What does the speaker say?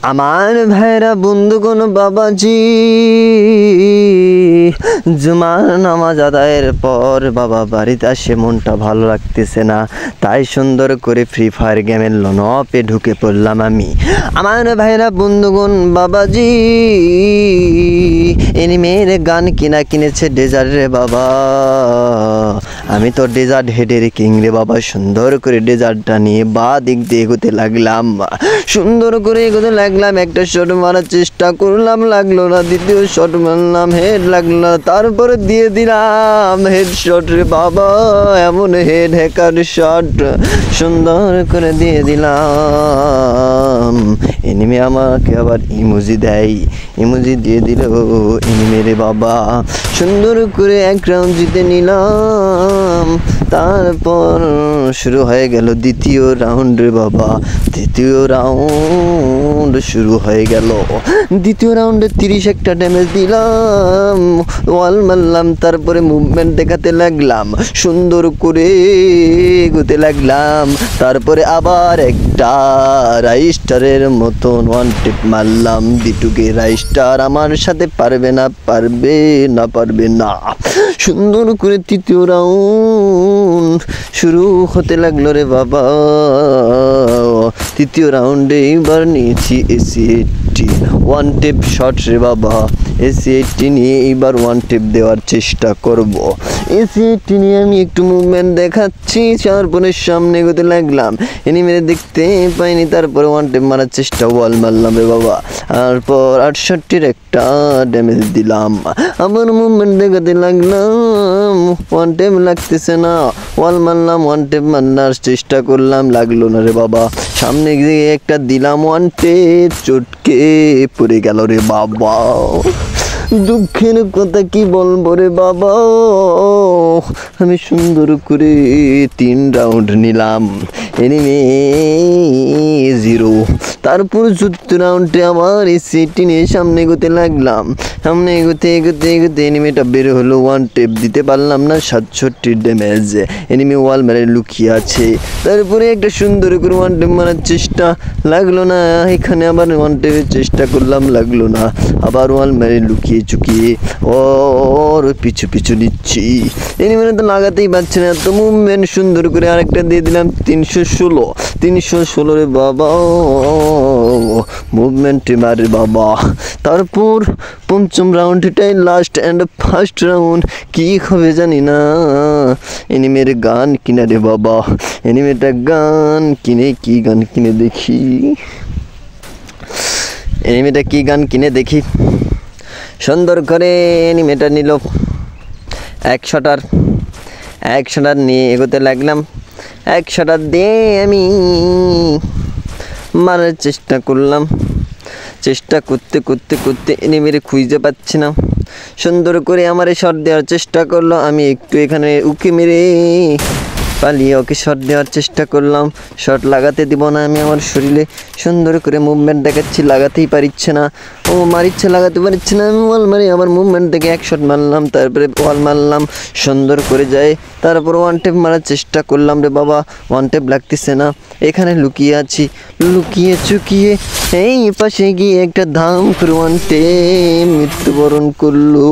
আমার ভাইরা বন্ধুগণ বাবাজি, জুমার নামাজ আদায়ের পর বাবা বাড়িতে আসে, মনটা ভালো লাগতেছে না, তাই সুন্দর করে ফ্রি ফায়ার গেমের লনপে ঢুকে পড়লাম আমি। আমার ভাইরা বন্ধুগণ বাবাজি, এনিমের গান কিনেছে ডেজার্ট রে বাবা। আমি তো ডেজার্ট হেডের কিং রে বাবা। সুন্দর করে ডেজার্টটা নিয়ে বা দিক দিয়ে এগোতে লাগলাম, সুন্দর করে এগোতে লাগলাম। একটা শট মারার চেষ্টা করলাম, লাগলো না। দ্বিতীয় শট মারলাম, হেড লাগলো না। তারপরে দিয়ে দিলাম হেড শট রে বাবা, এমন হেড হ্যাকার শট সুন্দর করে দিয়ে দিলাম। এনিমি আমাকে আবার ইমোজি দেয়, ইমোজি দিয়ে দিল এনিমি রে বাবা। সুন্দর করে এক রাউন্ড জিতে নিলাম। তারপর শুরু হয়ে গেল দ্বিতীয় রাউন্ড রে বাবা। দ্বিতীয় রাউন্ড শুরু হয়ে গেল। দ্বিতীয় রাউন্ডে 30 একটা ড্যামেজ দিলাম, ওয়াল মারলাম। তারপরে মুভমেন্ট দেখাতে লাগলাম, সুন্দর করে এগোতে লাগলাম। তারপরে আবার একটা রাইস্টারের মতন ওয়ান টিপ মারলাম। দিটুকে রাইস্টার আমার সাথে পারবে না, পারবে না, পারবে না। সুন্দর করে তৃতীয় রাউন্ড শুরু হতে লাগলো রে বাবা। তৃতীয় রাউন্ডে এবার নিয়েছি AC-80 ওয়ান টেপ শট রে বাবা। AC-80 নিয়ে এবার ওয়ান টেপ দেওয়ার চেষ্টা করব। AC-80 নিয়ে আমি একটু মুভমেন্ট দেখাচ্ছি, চারপনের সামনে এগোতে লাগলাম। এনিমিরে দেখতে পাইনি। তারপরে ওয়ান টেপ মারার চেষ্টা, ওয়াল মারলাম রে বাবা। তারপর 68-র একটা ড্যামেজ দিলাম। আমার মুভমেন্ট দেখাতে লাগলাম, ওয়ান টেপ লাগতেছে না। ওয়াল মারলাম, ওয়ান টেপ মারার চেষ্টা করলাম, লাগলো না রে বাবা। সামনে গিয়ে একটা দিলাম, ওয়ান টেপ চটকে পড়ে গেল রে বাবা। দুঃখের কথা কি বলবো রে বাবা। আমি সুন্দর করে 3 রাউন্ড নিলাম, এনিমি 0। তারপর 4th রাউন্ডে আমার AC-80 নিয়ে সামনে এগোতে লাগলাম। সামনে এগোতে এগোতে এগোতে এনিমিটা বের হলো, ওয়ান টেপ দিতে পারলাম না। 67 ড্যামেজ, এনিমি ওয়াল মেরে লুকিয়ে আছে। তারপরে একটা সুন্দর করে ওয়ান টেপ মারার চেষ্টা, লাগলো না। এখানে আবার ওয়ান টেপের চেষ্টা করলাম, লাগলো না। আবার ওয়াল মেরে লুকিয়ে চুকিয়ে ওর পিছু পিছু নিচ্ছি। এনিমিটা তো লাগাতেই পারছে না, তো মুভমেন্ট সুন্দর করে আরেকটা দিয়ে দিলাম। 316 রে বাবা, মুভমেন্ট মারে বাবা। তারপর 5ম রাউন্ড, এটাই লাস্ট অ্যান্ড ফার্স্ট রাউন্ড। কি হবে জানি না। এনিমের গান কিনা রে বাবা। এনিমেটা গান কিনে, কি গান কিনে দেখি, এনিমেটা কি গান কিনে দেখি। সুন্দর করে এনিমেটা নিল, 1 শটার নিয়ে এগোতে লাগলাম। 1 শটার দিয়ে আমি মারার চেষ্টা করলাম। চেষ্টা করতে করতে করতে এনিমিরে খুঁজতে পাচ্ছি না। সুন্দর করে আমারে শট দেওয়ার চেষ্টা করলো। আমি একটু এখানে উকি মেরে পালিয়ে ওকে শট দেওয়ার চেষ্টা করলাম। শট লাগাতে দিব না আমি আমার শরীরে। সুন্দর করে মুভমেন্ট দেখাচ্ছি, লাগাতেই পারিচ্ছে না। ও মারিচ্ছে, লাগাতে পারছে না। আমি ওয়াল মারি, আবার মুভমেন্ট দেখে 1 শট মারলাম। তারপরে ওয়াল মারলাম, সুন্দর করে যায়। তারপর ওয়ান টেপ মারার চেষ্টা করলাম রে বাবা, ওয়ান টেপ লাগতেছে না। এখানে লুকিয়ে আছি, লুকিয়ে চুকিয়ে এই পাশে গিয়ে একটা ধাম করে ওয়ান টেপ মৃত্যুবরণ করলো।